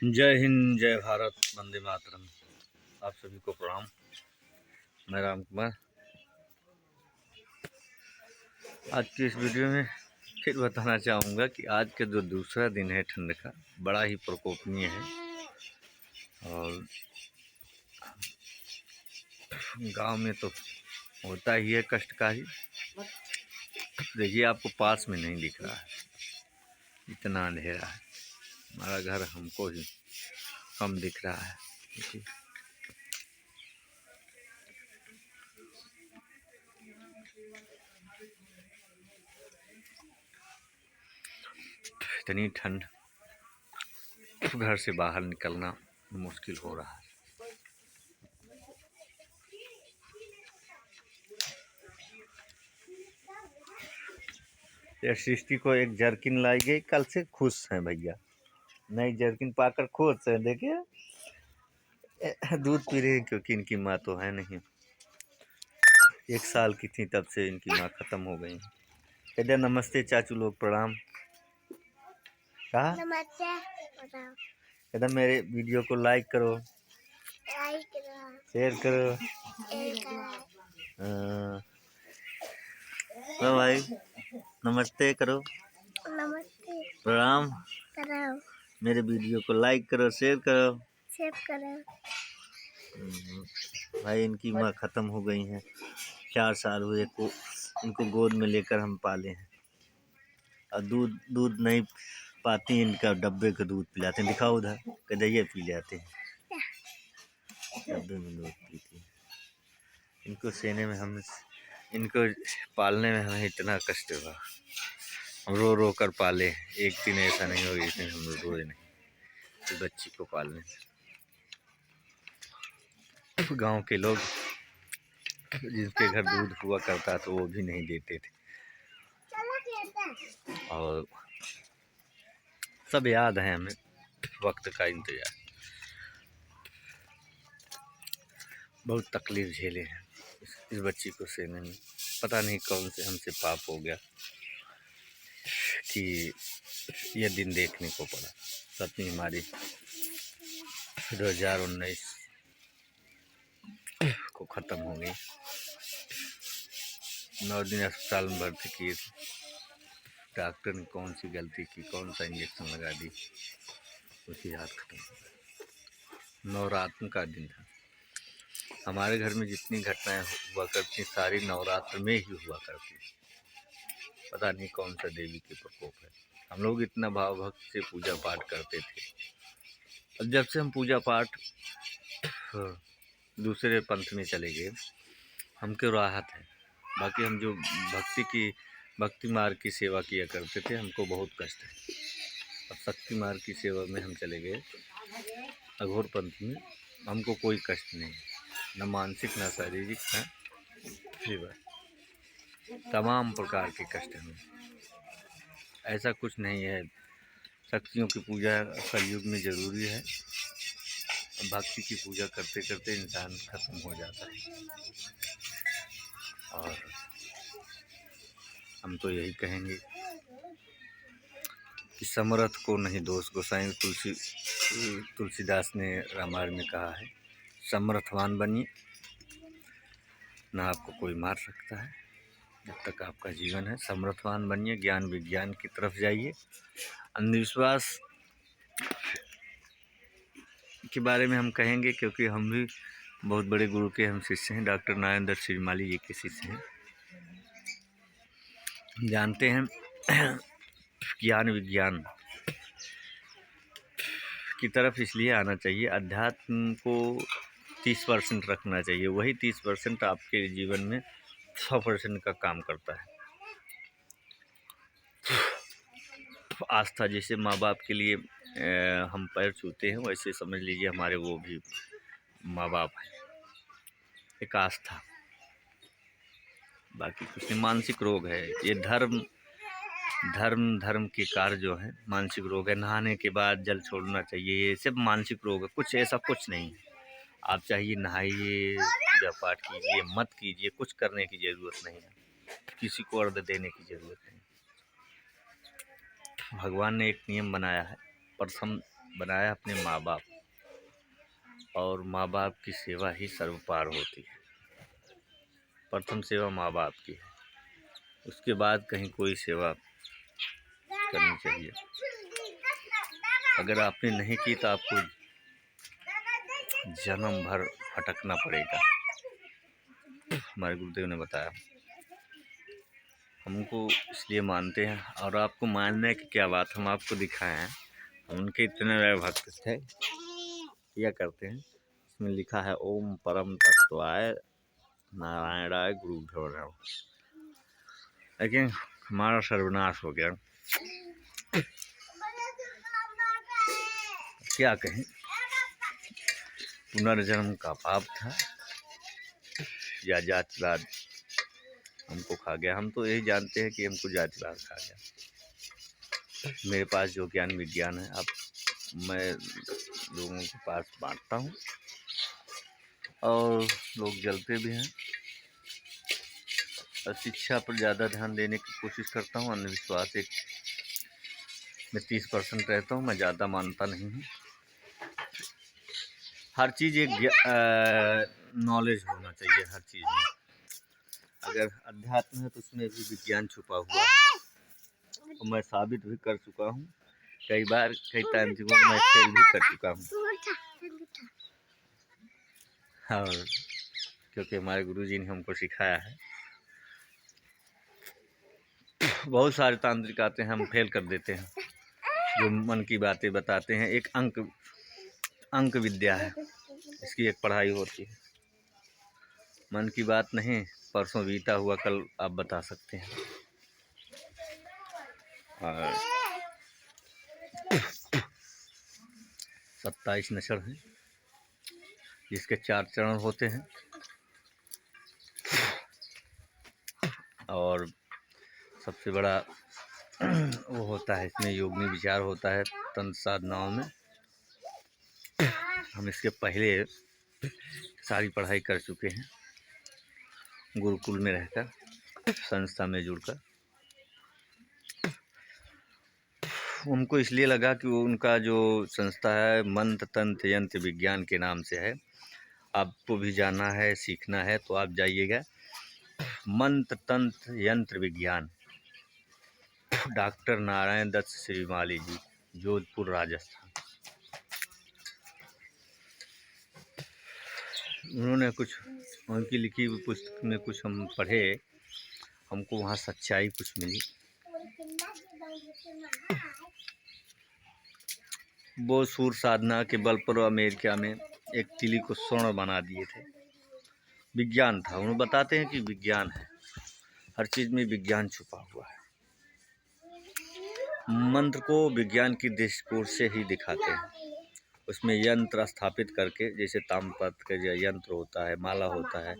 जय हिंद, जय भारत, वंदे मातरम। आप सभी को प्रणाम। मैं राम कुमार। आज की इस वीडियो में फिर बताना चाहूँगा कि आज का जो दूसरा दिन है ठंड का, बड़ा ही प्रकोपनीय है। और गांव में तो होता ही है कष्टकारी। देखिए, आपको पास में नहीं दिख रहा है, इतना अंधेरा है। हमारा घर हमको ही कम दिख रहा है। देखिए, इतनी ठंड, घर से बाहर निकलना मुश्किल हो रहा है। सृष्टि को एक जर्किन लाई गई, कल से खुश हैं भैया। नई जर्किन पाकर खुश हैं। देखिए, दूध पी रहे हैं क्योंकि इनकी माँ तो है नहीं। 1 साल की थी तब से इनकी माँ खत्म हो गई। इधर नमस्ते चाचू लोग, प्रणाम। कहा नमस्ते। इधर मेरे वीडियो को लाइक करो, शेयर करो। हाँ भाई, नमस्ते करो, नमस्ते, प्रणाम। मेरे वीडियो को लाइक करो, शेयर करो। भाई, इनकी माँ खत्म हो गई हैं। 4 साल हुए को इनको गोद में लेकर हम पाले हैं। और दूध नहीं पाती, इनका डब्बे का दूध पिलाते हैं। दिखाओ उधर, कदैया पी जाते हैं, डब्बे में दूध पीती है। इनको सेने में इनको पालने में हमें इतना कष्ट हुआ। हम रो रो कर पाले। एक दिन ऐसा नहीं होगा जिस दिन हम रोए नहीं इस बच्ची को पालने। गांव के लोग जिनके घर दूध हुआ करता तो वो भी नहीं देते थे। और सब याद है हमें, वक्त का इंतजार। बहुत तकलीफ झेले हैं इस बच्ची को सेने में। पता नहीं कौन से हमसे पाप हो गया कि यह दिन देखने को पड़ा। सपनी हमारी 2019 को ख़त्म हो गई। 9 दिन अस्पताल में भर्ती किए थे। डॉक्टर ने कौन सी गलती की, कौन सा इंजेक्शन लगा दी, उसकी हाथ खत्म हो गई। नवरात्र का दिन था। हमारे घर में जितनी घटनाएं हुआ करती सारी नवरात्र में ही हुआ करती। पता नहीं कौन सा देवी के प्रकोप है। हम लोग इतना भाव भक्ति से पूजा पाठ करते थे। अब जब से हम पूजा पाठ दूसरे पंथ में चले गए, हमको राहत है। बाकी हम जो भक्ति मार्ग की सेवा किया करते थे, हमको बहुत कष्ट है। अब शक्ति मार्ग की सेवा में हम चले गए, अघोर पंथ में। हमको कोई कष्ट नहीं, न मानसिक न शारीरिक, न सेवा, तमाम प्रकार के कष्ट हैं। ऐसा कुछ नहीं है। शक्तियों की पूजा कलयुग में ज़रूरी है। भक्ति की पूजा करते करते इंसान खत्म हो जाता है। और हम तो यही कहेंगे कि समर्थ को नहीं दोष। गोसाई तुलसीदास ने रामायण में कहा है, समर्थवान बनिए, ना आपको कोई मार सकता है जब तक आपका जीवन है। समर्थवान बनिए, ज्ञान विज्ञान की तरफ जाइए। अंधविश्वास के बारे में हम कहेंगे क्योंकि हम भी बहुत बड़े गुरु के हम शिष्य हैं। डॉक्टर नारायण श्रीमाली जी के शिष्य हैं। जानते हैं ज्ञान विज्ञान की तरफ इसलिए आना चाहिए, अध्यात्म को 30% रखना चाहिए। वही 30% आपके जीवन में 100% का काम करता है। आस्था, जैसे माँ बाप के लिए हम पैर छूते हैं, वैसे समझ लीजिए हमारे वो भी माँ बाप हैं। एक आस्था, बाकी कुछ नहीं। मानसिक रोग है ये। धर्म के कार्य जो है मानसिक रोग है। नहाने के बाद जल छोड़ना चाहिए, ये सब मानसिक रोग है। कुछ ऐसा कुछ नहीं है। आप चाहिए नहाइए, पूजा पाठ कीजिए, मत कीजिए, कुछ करने की ज़रूरत नहीं है। किसी को अर्घ देने की ज़रूरत नहीं। भगवान ने एक नियम बनाया है, प्रथम बनाया अपने माँ बाप, और माँ बाप की सेवा ही सर्वपार होती है। प्रथम सेवा माँ बाप की है, उसके बाद कहीं कोई सेवा करनी चाहिए। अगर आपने नहीं की तो आपको जन्म भर भटकना पड़ेगा, हमारे गुरुदेव ने बताया। हमको इसलिए मानते हैं, और आपको मानने की क्या बात, हम आपको दिखाए हैं। हम उनके इतने बड़े भक्त थे, किया करते हैं। इसमें लिखा है ओम परम तत्वाय नारायणाय गुरुभ्यो नमः। लेकिन हमारा सर्वनाश हो गया, क्या कहें। पुनर्जन्म का पाप था या जातिवाद हमको खा गया। हम तो यही जानते हैं कि हमको जातिवाद खा गया। मेरे पास जो ज्ञान विज्ञान है, अब मैं लोगों के पास बांटता हूँ, और लोग जलते भी हैं। और शिक्षा पर ज़्यादा ध्यान देने की कोशिश करता हूँ। अंधविश्वास एक मैं 30% रहता हूँ, मैं ज़्यादा मानता नहीं हूँ। हर चीज़ एक नॉलेज होना चाहिए हर चीज़ में। अगर अध्यात्म है तो उसमें भी विज्ञान छुपा हुआ है, और मैं साबित भी कर चुका हूँ कई बार, कई टाइम से मैं फेल भी कर चुका हूँ। और क्योंकि हमारे गुरुजी ने हमको सिखाया है। बहुत सारे तांत्रिक आते हैं, हम फेल कर देते हैं, जो मन की बातें बताते हैं। एक अंक विद्या है, इसकी एक पढ़ाई होती है। मन की बात नहीं, परसों बीता हुआ कल आप बता सकते हैं। और 27 नशर हैं, जिसके 4 चरण होते हैं, और सबसे बड़ा वो होता है इसमें योगनी विचार होता है तंत्र साधनाओं में। हम इसके पहले सारी पढ़ाई कर चुके हैं, गुरुकुल में रहकर, संस्था में जुड़कर। उनको इसलिए लगा कि वो उनका जो संस्था है मंत्र तंत्र यंत्र विज्ञान के नाम से है। आपको भी जाना है, सीखना है तो आप जाइएगा। मंत्र तंत्र यंत्र विज्ञान, डॉक्टर नारायण दत्त श्रीमाली जी, जोधपुर राजस्थान। उन्होंने कुछ उनकी लिखी हुई पुस्तक में कुछ हम पढ़े, हमको वहाँ सच्चाई कुछ मिली। वो सूर साधना के बल पर अमेरिका में एक तिली को स्वर्ण बना दिए थे। विज्ञान था, उन्होंने बताते हैं कि विज्ञान है, हर चीज़ में विज्ञान छुपा हुआ है। मंत्र को विज्ञान की दृष्टिकोण से ही दिखाते हैं। उसमें यंत्र स्थापित करके, जैसे ताम्रपत्र का यंत्र होता है, माला होता है,